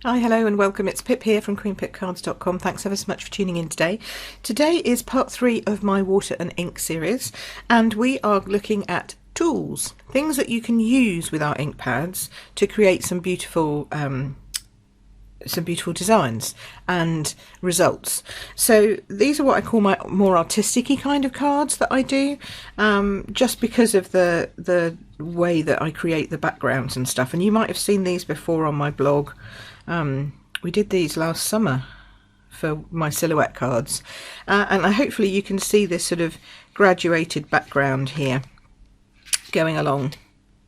Hi, hello and welcome. It's Pip here from queenpipcards.com. Thanks ever so much for tuning in today. Today is part 3 of my water and ink series, and we are looking at tools, things that you can use with our ink pads to create some beautiful designs and results. So these are what I call my more artistic-y kind of cards that I do, just because of the way that I create the backgrounds and stuff. And you might have seen these before on my blog. We did these last summer for my silhouette cards, and hopefully you can see this sort of graduated background here going along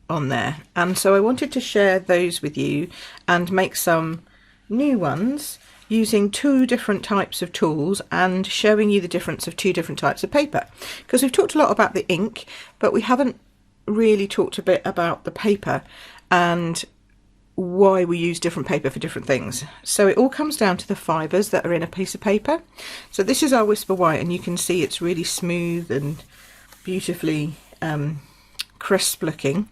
on there. And so I wanted to share those with you and make some new ones using 2 different types of tools and showing you the difference of 2 different types of paper, because we've talked a lot about the ink but we haven't really talked a bit about the paper and why we use different paper for different things. So it all comes down to the fibres that are in a piece of paper. So this is our Whisper White, and you can see it's really smooth and beautifully crisp looking,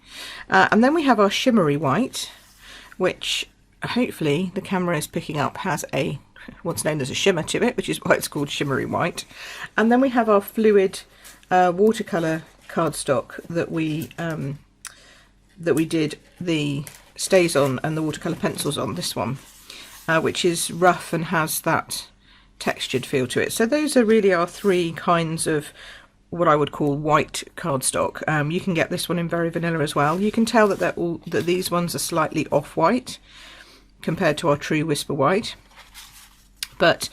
and then we have our Shimmery White, which hopefully the camera is picking up, has a what's known as a shimmer to it, which is why it's called Shimmery White. And then we have our fluid watercolour cardstock that we did the stays on and the watercolour pencils on, this one, which is rough and has that textured feel to it. So those are really our 3 kinds of what I would call white cardstock. You can get this one in very vanilla as well. You can tell that that these ones are slightly off-white compared to our true Whisper White, but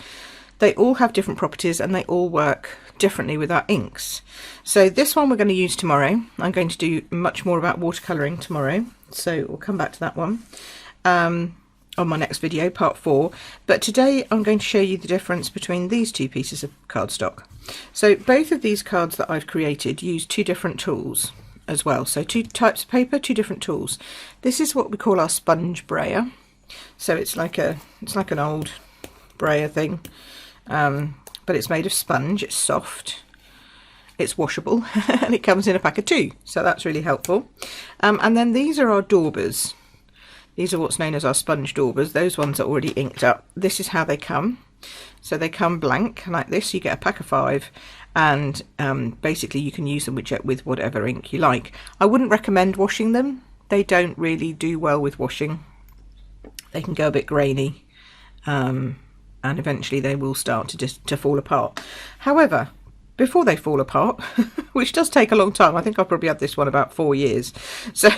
they all have different properties and they all work differently with our inks. So this one we're going to use tomorrow. I'm going to do much more about watercolouring tomorrow, so we'll come back to that one on my next video, part 4. But today I'm going to show you the difference between these 2 pieces of cardstock. So both of these cards that I've created use 2 different tools as well. So 2 types of paper, 2 different tools. This is what we call our sponge brayer. So it's like an old brayer thing, but it's made of sponge. It's soft, it's washable, and it comes in a pack of 2, so that's really helpful. And then these are our Daubers. These are what's known as our sponge Daubers. Those ones are already inked up. This is how they come. So they come blank like this. You get a pack of 5, and basically you can use them with whatever ink you like. I wouldn't recommend washing them. They don't really do well with washing. They can go a bit grainy, and eventually they will start to fall apart. However, before they fall apart, which does take a long time, I think I've probably had this one about 4 years, so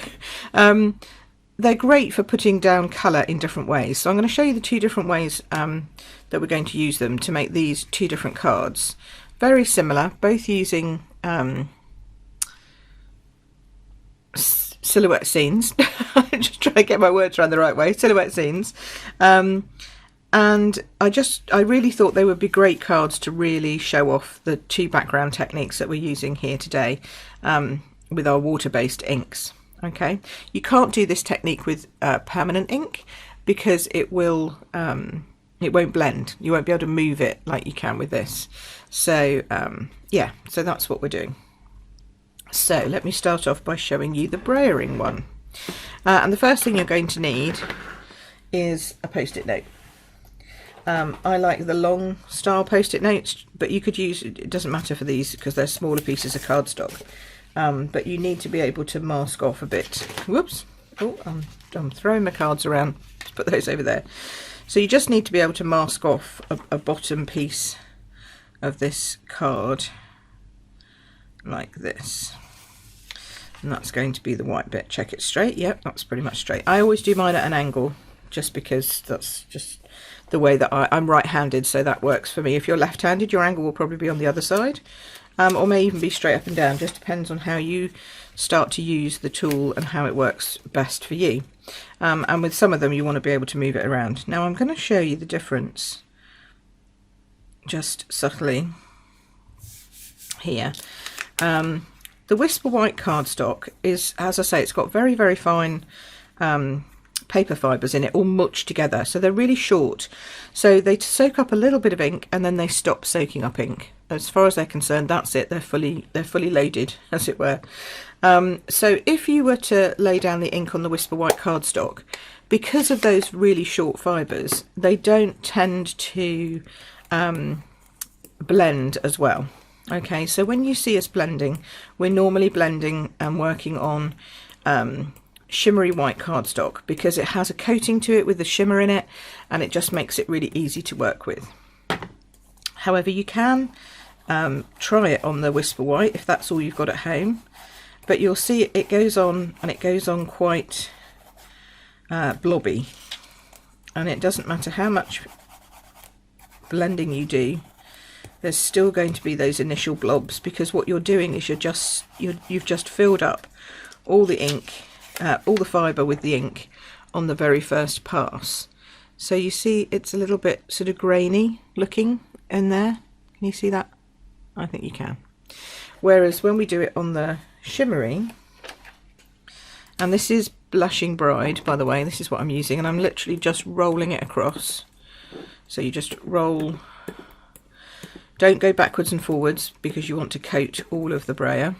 they're great for putting down colour in different ways. So I'm going to show you the 2 different ways that we're going to use them to make these 2 different cards. Very similar, both using silhouette scenes. I'm just trying to get my words around the right way. Silhouette scenes, and I really thought they would be great cards to really show off the 2 background techniques that we're using here today with our water-based inks. Okay, you can't do this technique with permanent ink because it won't blend. You won't be able to move it like you can with this. So yeah, so that's what we're doing. So let me start off by showing you the brayering one. And the first thing you're going to need is a post-it note. I like the long style post-it notes, but you could use, it doesn't matter for these because they're smaller pieces of cardstock. But you need to be able to mask off a bit. Whoops! Oh, I'm throwing my cards around. Let's put those over there. So you just need to be able to mask off a bottom piece of this card like this. And that's going to be the white bit. Check it straight. Yep, that's pretty much straight. I always do mine at an angle just because that's just the way that I'm right-handed, so that works for me. If you're left-handed, your angle will probably be on the other side, or may even be straight up and down. Just depends on how you start to use the tool and how it works best for you. And with some of them you want to be able to move it around. Now I'm going to show you the difference just subtly here. The Whisper White cardstock is, as I say, it's got very, very fine paper fibres in it all muched together, so they're really short, so they soak up a little bit of ink and then they stop soaking up ink. As far as they're concerned, that's it. They're fully loaded, as it were. So if you were to lay down the ink on the Whisper White cardstock, because of those really short fibres, they don't tend to blend as well. Okay, so when you see us blending, we're normally blending and working on shimmery white cardstock, because it has a coating to it with the shimmer in it, and it just makes it really easy to work with. However, you can try it on the Whisper White if that's all you've got at home, but you'll see it goes on, and it goes on quite blobby, and it doesn't matter how much blending you do, there's still going to be those initial blobs, because what you're doing is you've just filled up all the ink, all the fibre with the ink on the very first pass. So you see it's a little bit sort of grainy looking in there. Can you see that? I think you can. Whereas when we do it on the shimmery, and this is Blushing Bride, by the way, this is what I'm using, and I'm literally just rolling it across. So you just roll, don't go backwards and forwards, because you want to coat all of the brayer.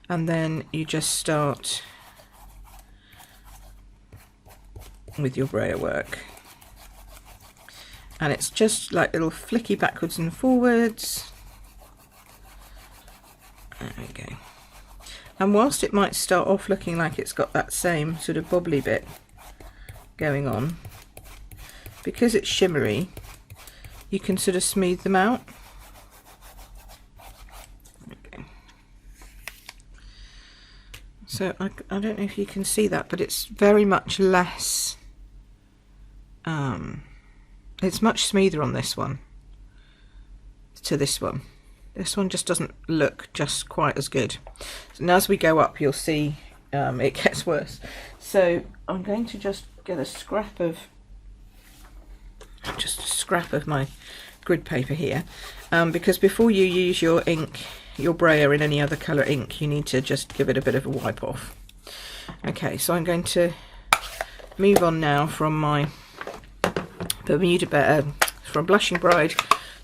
And then you just start with your brayer work, and it's just like little flicky backwards and forwards. There we go. And whilst it might start off looking like it's got that same sort of bobbly bit going on, because it's shimmery, you can sort of smooth them out. So I don't know if you can see that, but it's very much less, it's much smoother on this one to this one. This one just doesn't look just quite as good. And as we go up, you'll see it gets worse. So I'm going to just get a scrap of my grid paper here, because before you use your ink, your brayer in any other colour ink, you need to just give it a bit of a wipe off. Okay, so I'm going to move on now from my Bermuda Bay, from Blushing Bride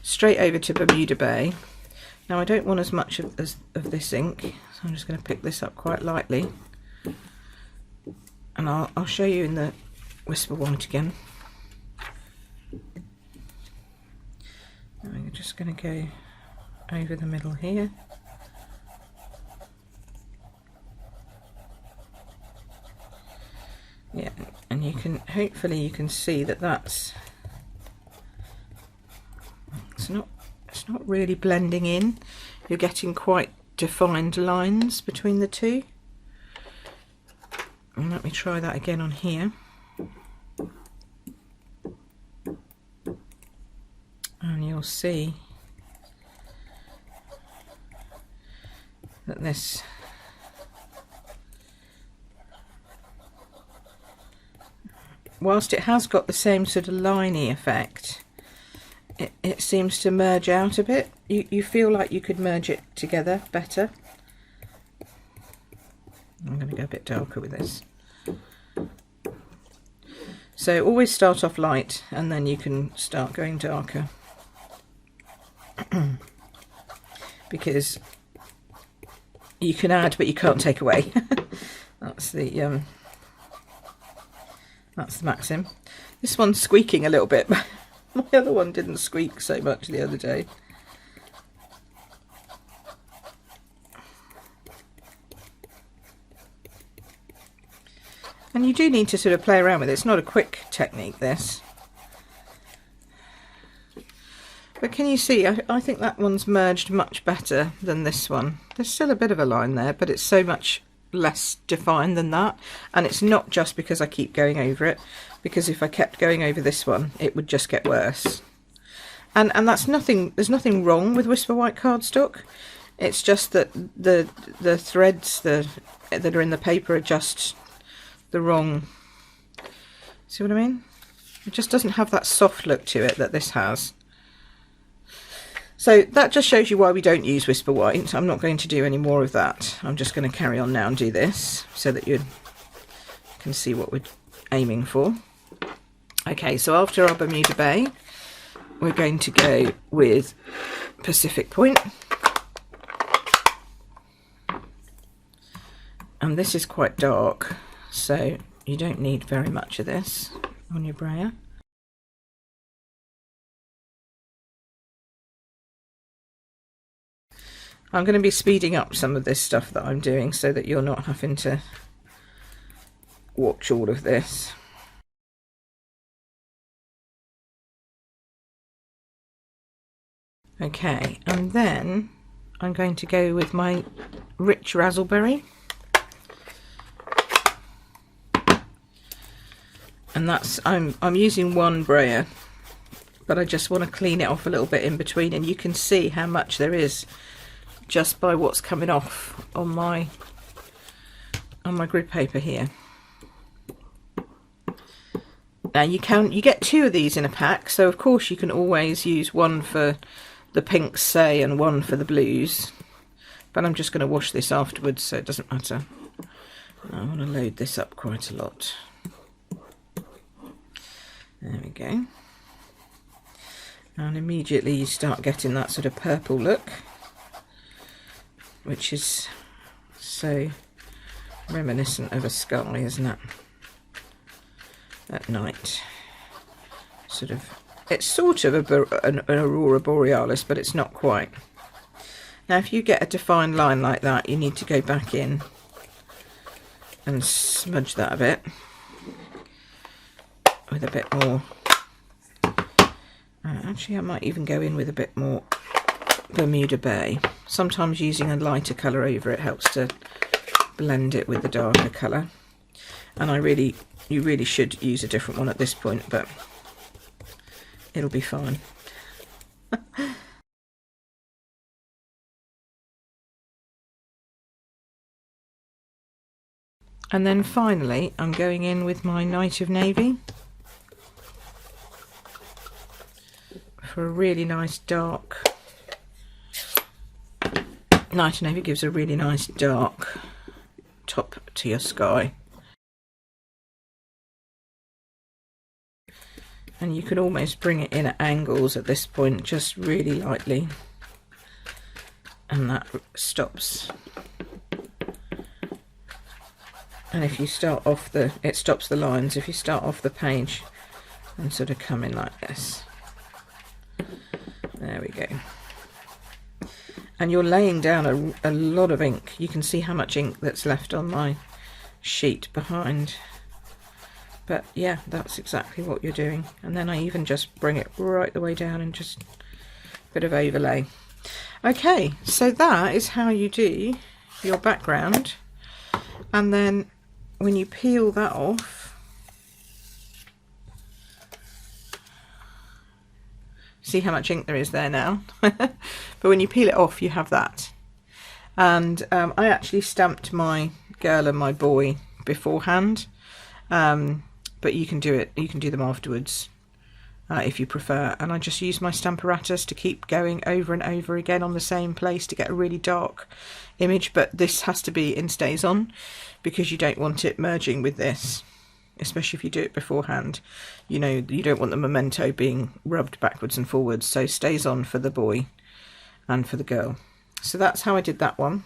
straight over to Bermuda Bay. Now I don't want as much of this ink, so I'm just going to pick this up quite lightly, and I'll show you in the Whisper White again. I'm just going to go over the middle here. Yeah, and you can, hopefully you can see that it's not really blending in. You're getting quite defined lines between the two. And let me try that again on here. And you'll see that this whilst it has got the same sort of liney effect, it seems to merge out a bit. You feel like you could merge it together better. I'm going to go a bit darker with this. So always start off light, and then you can start going darker. Because you can add, but you can't take away. That's the maxim. This one's squeaking a little bit. My other one didn't squeak so much the other day. And you do need to sort of play around with it. It's not a quick technique, this. But can you see, I think that one's merged much better than this one. There's still a bit of a line there, but it's so much less defined than that. And it's not just because I keep going over it, because if I kept going over this one, it would just get worse. And that's nothing, there's nothing wrong with Whisper White cardstock. It's just that the threads that are in the paper are just the wrong, see what I mean? It just doesn't have that soft look to it that this has. So that just shows you why we don't use Whisper White. I'm not going to do any more of that. I'm just going to carry on now and do this so that you can see what we're aiming for. Okay, so after our Bermuda Bay, we're going to go with Pacific Point. And this is quite dark, so you don't need very much of this on your brayer. I'm going to be speeding up some of this stuff that I'm doing so that you're not having to watch all of this. Okay, and then I'm going to go with my rich razzleberry. And that's, I'm using one brayer, but I just want to clean it off a little bit in between, and you can see how much there is just by what's coming off on my grid paper here. Now you get 2 of these in a pack, so of course you can always use one for the pinks, say, and one for the blues, but I'm just going to wash this afterwards, so it doesn't matter. I want to load this up quite a lot. There we go. And immediately you start getting that sort of purple look, which is so reminiscent of a sky, isn't it? At night. It's sort of an aurora borealis, but it's not quite. Now if you get a defined line like that, you need to go back in and smudge that a bit with a bit more. Actually I might even go in with a bit more Bermuda Bay. Sometimes using a lighter colour over it helps to blend it with the darker colour, and you really should use a different one at this point, but it'll be fine. And then finally I'm going in with my Night of Navy for a really nice dark. Night of Navy gives a really nice dark top to your sky. And you can almost bring it in at angles at this point, just really lightly, and that stops. And if you start off it stops the lines if you start off the page and sort of come in like this. There we go. And you're laying down a lot of ink. You can see how much ink that's left on my sheet behind. But yeah, that's exactly what you're doing. And then I even just bring it right the way down and just a bit of overlay. Okay, so that is how you do your background. And then when you peel that off, see how much ink there is there now. But when you peel it off, you have that. And I actually stamped my girl and my boy beforehand, but you can do them afterwards if you prefer. And I just use my Stamparatus to keep going over and over again on the same place to get a really dark image. But this has to be in Stays On, because you don't want it merging with this, especially if you do it beforehand. You know, you don't want the memento being rubbed backwards and forwards. So Stays On for the boy and for the girl. So that's how I did that one.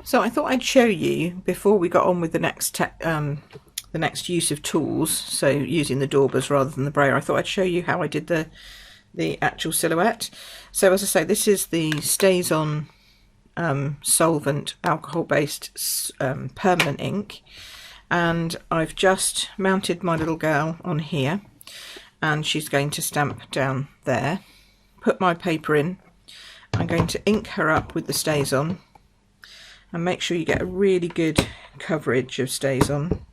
So I thought I'd show you before we got on with the next use of tools, so using the Daubers rather than the Brayer. I thought I'd show you how I did the actual silhouette. So as I say, this is the Stays On solvent alcohol based permanent ink, and I've just mounted my little girl on here, and she's going to stamp down there. Put my paper in. I'm going to ink her up with the Stays On, and make sure you get a really good coverage of Stays On.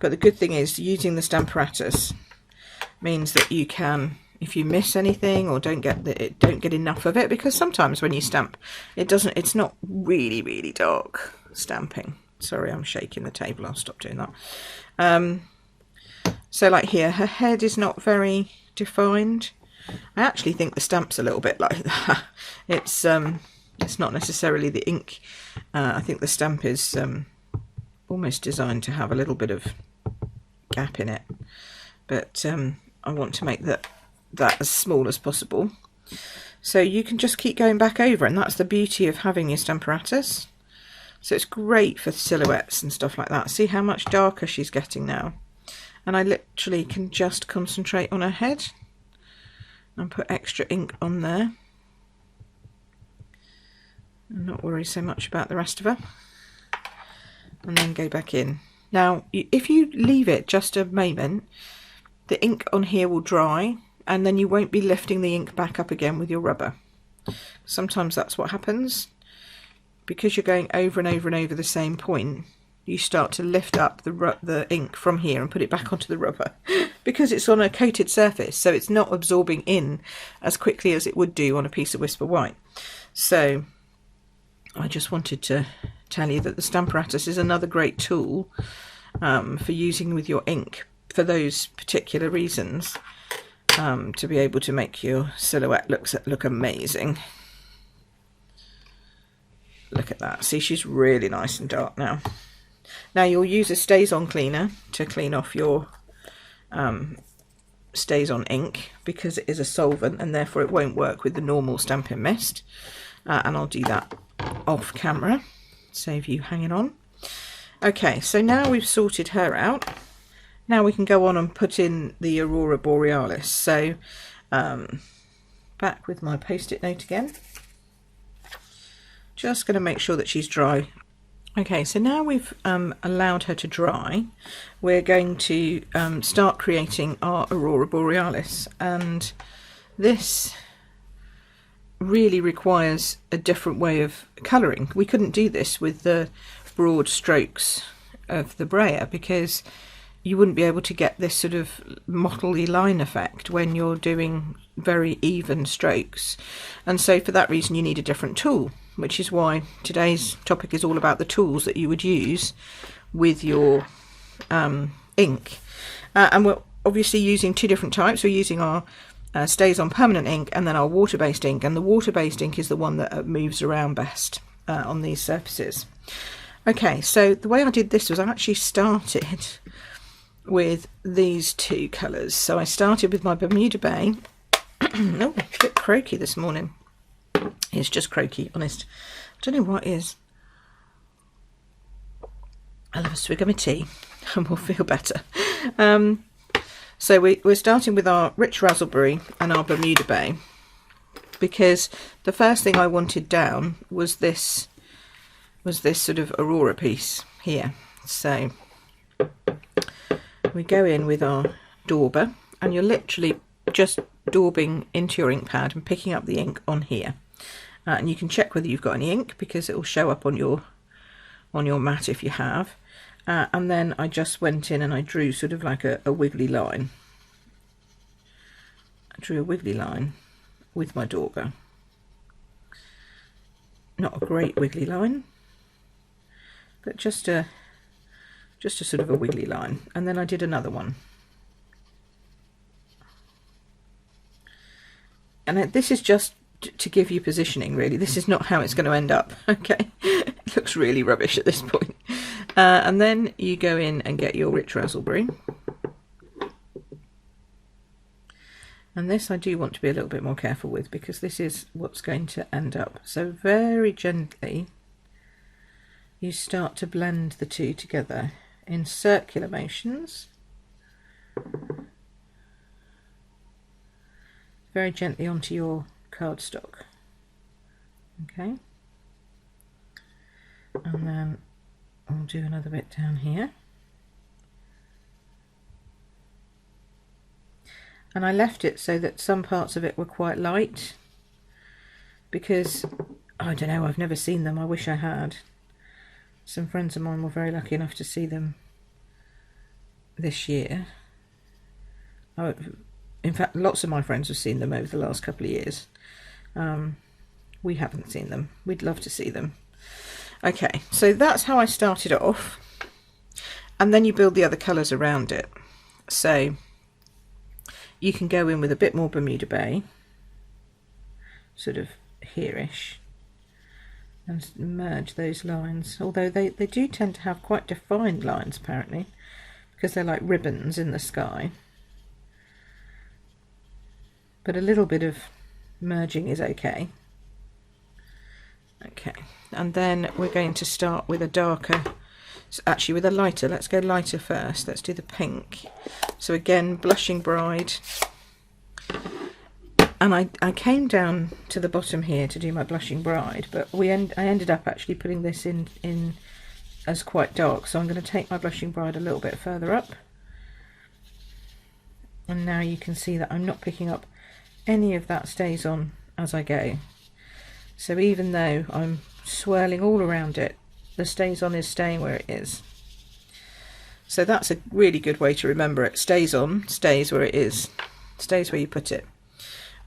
But the good thing is, using the Stamparatus means that you can, if you miss anything or don't get enough of it, because sometimes when you stamp, it's not really dark stamping. Sorry, I'm shaking the table. I'll stop doing that. So like here, her head is not very defined. I actually think the stamp's a little bit like that. It's not necessarily the ink. I think the stamp is almost designed to have a little bit of gap in it, but I want to make that as small as possible. So you can just keep going back over, and that's the beauty of having your Stamparatus. So it's great for silhouettes and stuff like that. See how much darker she's getting now? And I literally can just concentrate on her head and put extra ink on there and not worry so much about the rest of her, and then go back in. Now if you leave it just a moment, the ink on here will dry, and then you won't be lifting the ink back up again with your rubber. Sometimes that's what happens. Because you're going over and over and over the same point, you start to lift up the ink from here and put it back onto the rubber because it's on a coated surface, so it's not absorbing in as quickly as it would do on a piece of Whisper White. So I just wanted to tell you that the Stamparatus is another great tool for using with your ink for those particular reasons, to be able to make your silhouette look amazing. Look at that. See, she's really nice and dark now. Now you'll use a Stays-On cleaner to clean off your Stays-On ink, because it is a solvent and therefore it won't work with the normal Stampin' Mist. And I'll do that off camera, save you hanging on. Okay, so now we've sorted her out. Now we can go on and put in the Aurora Borealis. So back with my post-it note again. Just going to make sure that she's dry. Okay, so now we've allowed her to dry, we're going to start creating our Aurora Borealis, and this really requires a different way of colouring. We couldn't do this with the broad strokes of the Brayer because you wouldn't be able to get this sort of mottly line effect when you're doing very even strokes, and so for that reason you need a different tool, which is why today's topic is all about the tools that you would use with your ink. And we're obviously using two different types. We're using our Stays-On permanent ink and then our water-based ink, and the water-based ink is the one that moves around best on these surfaces. Okay, so the way I did this was I actually started with these two colours. So I started with my Bermuda Bay. Oh, a bit croaky this morning. It's just croaky, honest. I don't know what it is. I'll have a swig of my tea and we'll feel better. So we're starting with our Rich Razzleberry and our Bermuda Bay, because the first thing I wanted down was this sort of Aurora piece here. So we go in with our dauber, and you're literally just daubing into your ink pad and picking up the ink on here. And you can check whether you've got any ink because it will show up on your mat if you have. And then I just went in and I drew sort of like a wiggly line. I drew a wiggly line with my dauber. Not a great wiggly line, but just a sort of a wiggly line. And then I did another one. And this is just to give you positioning, really. This is not how it's going to end up. Okay, it looks really rubbish at this point. And then you go in and get your Rich Razzleberry. And this I do want to be a little bit more careful with, because this is what's going to end up. So very gently you start to blend the two together in circular motions. Very gently onto your cardstock. Okay. And then I'll do another bit down here. And I left it so that some parts of it were quite light, because I don't know, I've never seen them. I wish I had. Some friends of mine were very lucky enough to see them this year. In fact, lots of my friends have seen them over the last couple of years. We haven't seen them. We'd love to see them. Okay, so that's how I started off. And then you build the other colours around it. So you can go in with a bit more Bermuda Bay, sort of here-ish. and merge those lines, although they do tend to have quite defined lines apparently, because they're like ribbons in the sky. But a little bit of merging is okay. Okay, and then we're going to start with a darker, actually with a lighter. Let's go lighter first. Let's do the pink. So again, Blushing Bride. And I came down to the bottom here to do my Blushing Bride, but I ended up actually putting this in as quite dark. So I'm going to take my Blushing Bride a little bit further up. And now you can see that I'm not picking up any of that stays on as I go. So even though I'm swirling all around it, the stays on is staying where it is. So that's a really good way to remember it. Stays on, stays where it is, stays where you put it.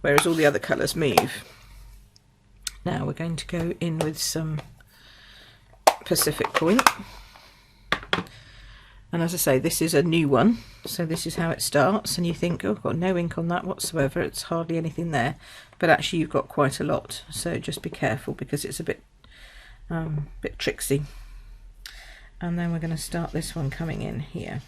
Whereas all the other colours move. Now we're going to go in with some Pacific Point. And as I say, this is a new one, so this is how it starts. And you think, oh, I've got no ink on that whatsoever, it's hardly anything there. But actually you've got quite a lot, so just be careful because it's a bit tricksy. And then we're going to start this one coming in here.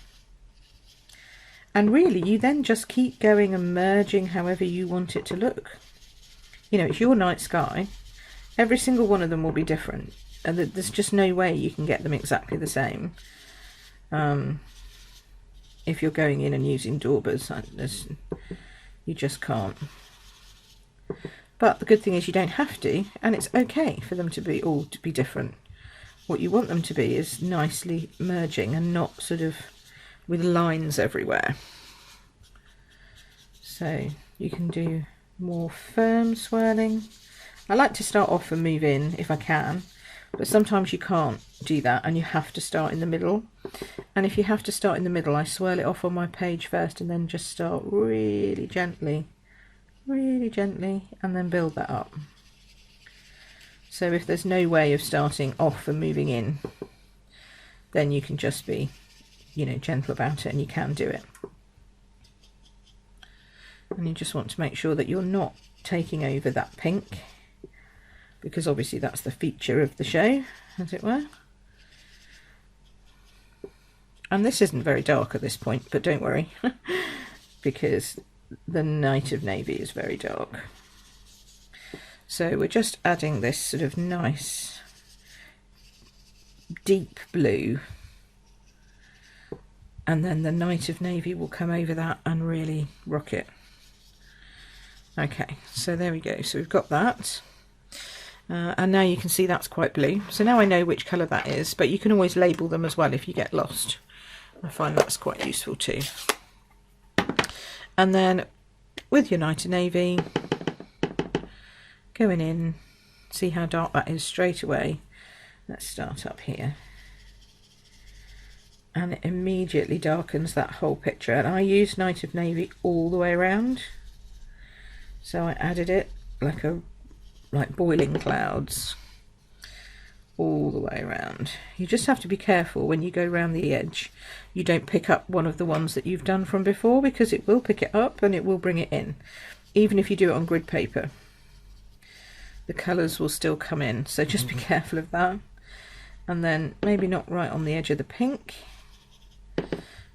And really, you then just keep going and merging however you want it to look. You know, it's your night sky. Every single one of them will be different. And there's just no way you can get them exactly the same. If you're going in and using Daubers, you just can't. But the good thing is you don't have to, and it's okay for them to be all to be different. What you want them to be is nicely merging and not sort of with lines everywhere. So you can do more firm swirling. I like to start off and move in if I can, but sometimes you can't do that and you have to start in the middle. And if you have to start in the middle, I swirl it off on my page first and then just start really gently, and then build that up. So if there's no way of starting off and moving in, then you can just be, you know, gentle about it, and you can do it. And you just want to make sure that you're not taking over that pink, because obviously that's the feature of the show, as it were. And this isn't very dark at this point, but don't worry, because the Night of Navy is very dark. So we're just adding this sort of nice deep blue, and then the Night of Navy will come over that and really rock it. Okay, so there we go. So we've got that. And now you can see that's quite blue. So now I know which colour that is, but you can always label them as well if you get lost. I find that's quite useful too. And then with your Night of Navy, going in, see how dark that is straight away. Let's start up here. And it immediately darkens that whole picture. And I used Night of Navy all the way around. So I added it like boiling clouds all the way around. You just have to be careful when you go around the edge. You don't pick up one of the ones that you've done from before, because it will pick it up and it will bring it in. Even if you do it on grid paper, the colours will still come in. So just be careful of that. And then maybe not right on the edge of the pink,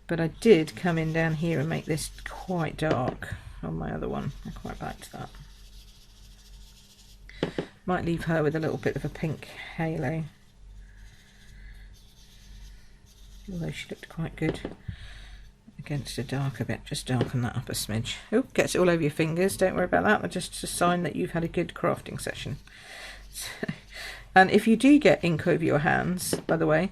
but I did come in down here and make this quite dark on my other one. I quite liked that. Might leave her with a little bit of a pink halo, although she looked quite good against a darker bit. Just darken that up a smidge. Oh, gets it all over your fingers. Don't worry about that. That's just a sign that you've had a good crafting session. So, and if you do get ink over your hands, by the way,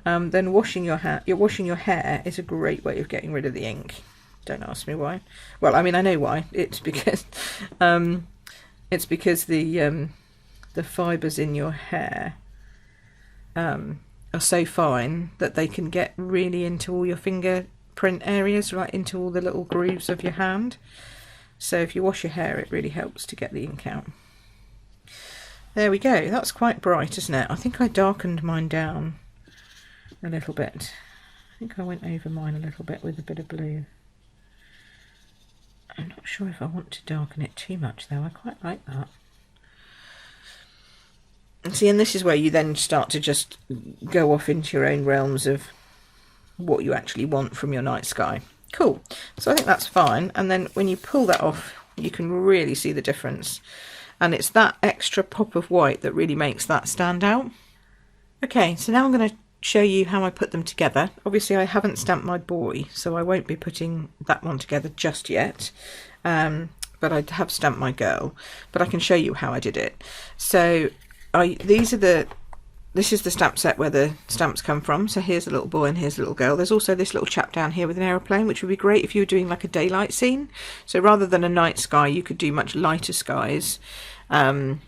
then washing your hair is a great way of getting rid of the ink. Don't ask me why. Well, I mean, I know why. It's because the fibres in your hair are so fine that they can get really into all your fingerprint areas, right into all the little grooves of your hand. So if you wash your hair, it really helps to get the ink out. There we go. That's quite bright, isn't it? I think I darkened mine down a little bit. I think I went over mine a little bit with a bit of blue. I'm not sure if I want to darken it too much though. I quite like that. See, and this is where you then start to just go off into your own realms of what you actually want from your night sky. Cool. So I think that's fine. And then when you pull that off, you can really see the difference. And it's that extra pop of white that really makes that stand out. Okay, so now I'm going to show you how I put them together. Obviously I haven't stamped my boy, so I won't be putting that one together just yet. But I have stamped my girl, but I can show you how I did it. So this is the stamp set where the stamps come from. So here's a little boy and here's a little girl. There's also this little chap down here with an aeroplane, which would be great if you were doing like a daylight scene. So rather than a night sky, you could do much lighter skies and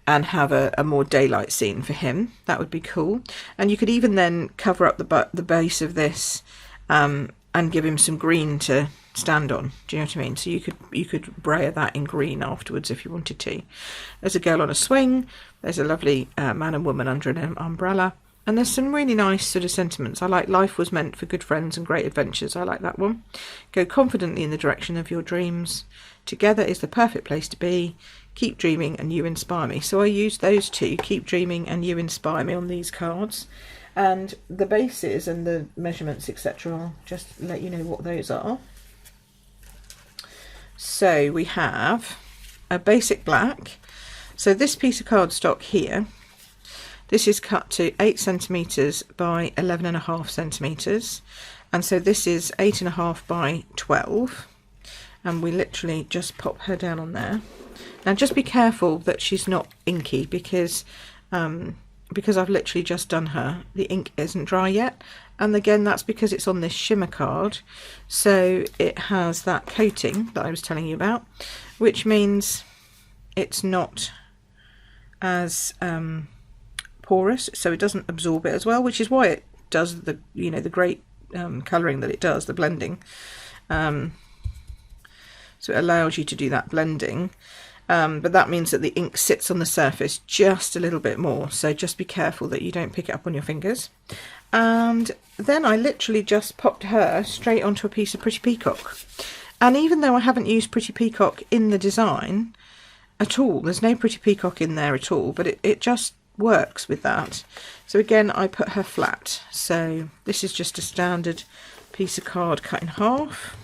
have a more daylight scene for him. That would be cool. And you could even then cover up the base of this and give him some green to stand on. Do you know what I mean? So you could brayer that in green afterwards if you wanted to. There's a girl on a swing. There's a lovely man and woman under an umbrella. And there's some really nice sort of sentiments. I like life was meant for good friends and great adventures. I like that one. Go confidently in the direction of your dreams. Together is the perfect place to be. Keep dreaming and you inspire me. So I used those two, keep dreaming and you inspire me, on these cards. And the bases and the measurements, etc. I'll just let you know what those are. So we have a basic black. So this piece of cardstock here, this is cut to 8 centimetres by 11.5 centimetres, and so this is 8.5 by 12, and we literally just pop her down on there. Now just be careful that she's not inky, because I've literally just done her, the ink isn't dry yet, and again that's because it's on this shimmer card, so it has that coating that I was telling you about, which means it's not as porous, so it doesn't absorb it as well, which is why it does the the great colouring that it does, the blending. So it allows you to do that blending, but that means that the ink sits on the surface just a little bit more, so just be careful that you don't pick it up on your fingers. And then I literally just popped her straight onto a piece of Pretty Peacock, and even though I haven't used Pretty Peacock in the design at all, there's no Pretty Peacock in there at all, but it just works with that. So again, I put her flat. So this is just a standard piece of card cut in half,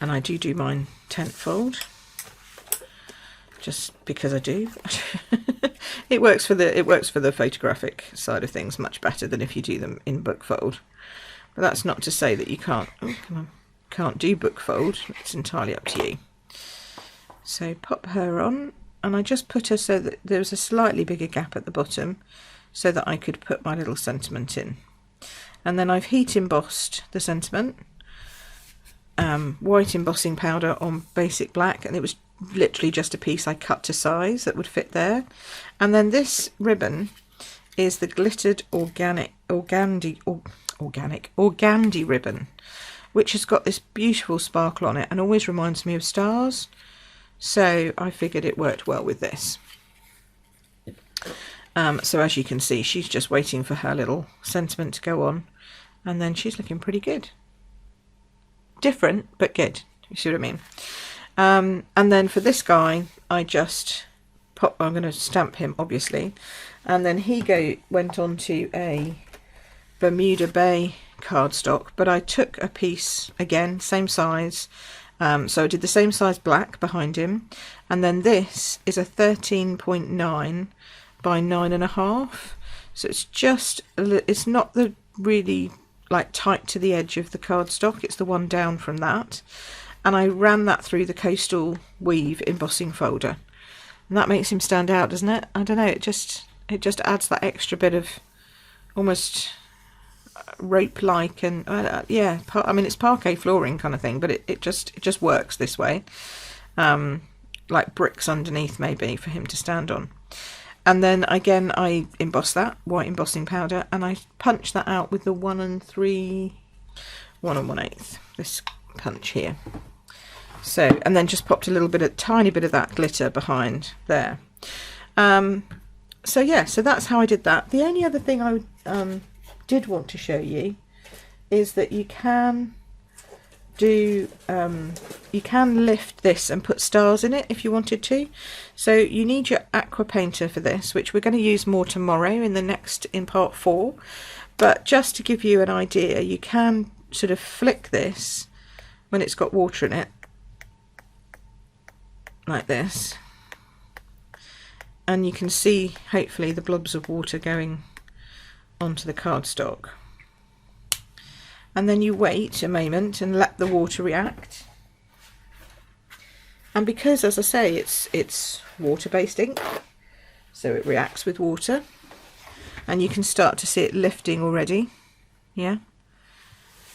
and I do mine 10th fold just because I do. It works for the photographic side of things much better than if you do them in book fold, but that's not to say that you can't do book fold. It's entirely up to you. So pop her on, and I just put her so that there was a slightly bigger gap at the bottom so that I could put my little sentiment in. And then I've heat embossed the sentiment, white embossing powder on basic black, and it was literally just a piece I cut to size that would fit there. And then this ribbon is the glittered Organdy ribbon, which has got this beautiful sparkle on it and always reminds me of stars. So I figured it worked well with this. So as you can see, she's just waiting for her little sentiment to go on, and then she's looking pretty good. Different, but good. You see what I mean? And then for this guy, I just I'm going to stamp him, obviously, and then he went on to a Bermuda Bay cardstock, but I took a piece, again, same size. So I did the same size black behind him, and then this is a 13.9 by 9.5, so it's not the really like tight to the edge of the cardstock, it's the one down from that, and I ran that through the Coastal Weave embossing folder, and that makes him stand out, doesn't it? I don't know, it just adds that extra bit of almost rope like, and yeah, I mean it's parquet flooring kind of thing, but it just works this way, like bricks underneath maybe for him to stand on. And then again I emboss that white embossing powder, and I punch that out with the 1 1/8, this punch here. So, and then just popped a tiny bit of that glitter behind there. So yeah, so that's how I did that. The only other thing I did want to show you is that you can do, you can lift this and put stars in it if you wanted to. So you need your Aqua painter for this, which we're going to use more tomorrow in part 4. But just to give you an idea, you can sort of flick this when it's got water in it, like this. And you can see, hopefully, the blobs of water going onto the cardstock. And then you wait a moment and let the water react. And because, as I say, it's water-based ink, so it reacts with water. And you can start to see it lifting already. Yeah.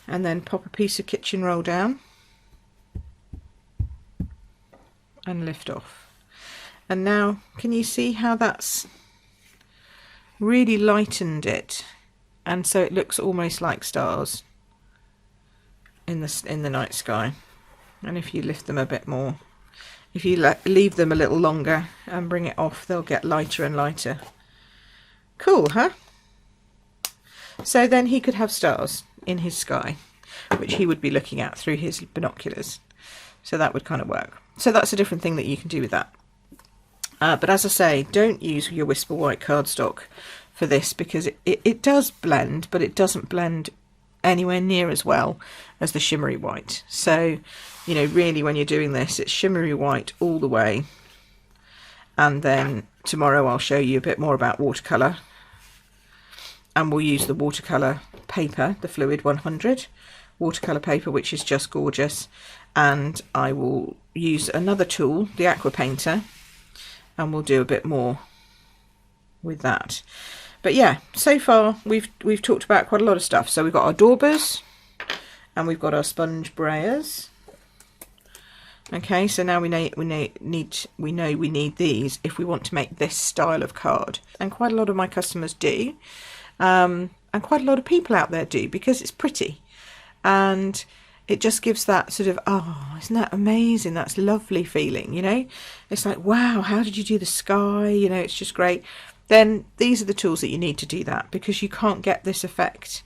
And then pop a piece of kitchen roll down and lift off. And now, can you see how that's really lightened it? And so it looks almost like stars in the night sky. And if you lift them a bit more, if you leave them a little longer and bring it off, they'll get lighter and lighter. Cool, huh? So then he could have stars in his sky, which he would be looking at through his binoculars. So that would kind of work. So that's a different thing that you can do with that. But as I say, don't use your Whisper White cardstock for this, because it does blend, but it doesn't blend anywhere near as well as the shimmery white. So, you know, really when you're doing this, it's shimmery white all the way. And then tomorrow I'll show you a bit more about watercolour. And we'll use the watercolour paper, the Fluid 100 watercolour paper, which is just gorgeous. And I will use another tool, the Aqua painter, and we'll do a bit more with that. But yeah, so far we've talked about quite a lot of stuff. So we've got our Daubers and we've got our sponge Brayers. Okay, so now we know we need these if we want to make this style of card, and quite a lot of my customers do, and quite a lot of people out there do, because it's pretty and it just gives that sort of, oh, isn't that amazing? That's lovely feeling, you know? It's like, wow, how did you do the sky? You know, it's just great. Then these are the tools that you need to do that, because you can't get this effect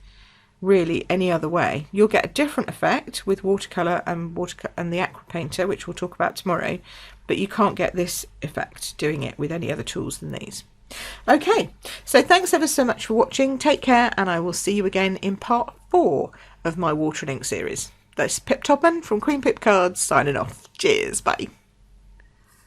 really any other way. You'll get a different effect with watercolour and the Aqua painter, which we'll talk about tomorrow, but you can't get this effect doing it with any other tools than these. Okay, so thanks ever so much for watching. Take care, and I will see you again in part 4 of my Water and Ink series. This is Pip Todman from Queen Pip Cards signing off. Cheers, bye.